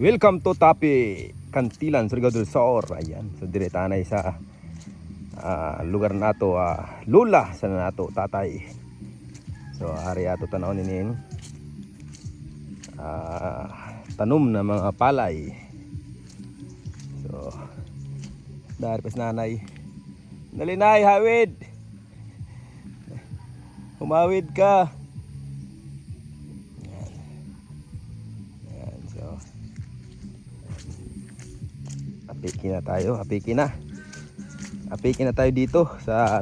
Welcome to Tapi Kantilan, Surigao del Sur. Ayan, so dire tanay sa lugar nato, lula sa nato tatay. So ari ato tanaw ninin tanom na mga palay. So dari pas nanay. Dali nay, hawid. Humawid ka. Ayan, so apikin na tayo, apikin na tayo dito sa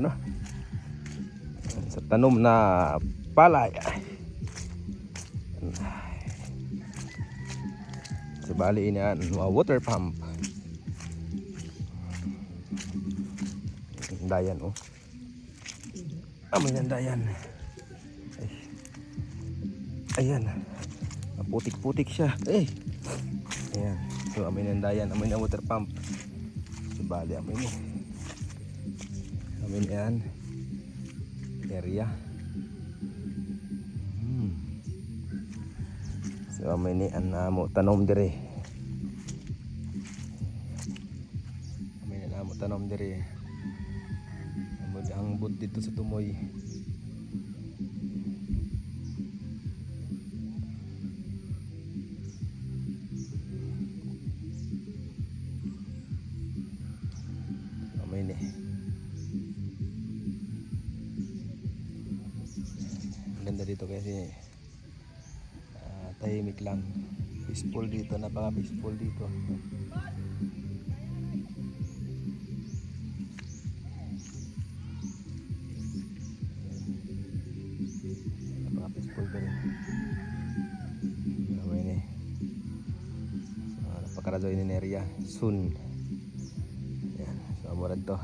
sa tanom na palay. So bali yan, water pump. Dayan oh. Amoy ng dayan. Ay. Ayan. Putik-putik siya. Ayan. So amoy ng dayan, amoy ng water pump. So bali amoy ni. Amoy na yan. Area. So amoy ni mo tanom dire. Amoy na mo tanom dire. Ang bud dito sa tumoy. Amay ni. Ganda dito kasi tahimik lang. Peaceful dito, napaka peaceful dito. Peaceful pa rin. Amay ni. So, napakarazo in area soon. Yan. So amurad to.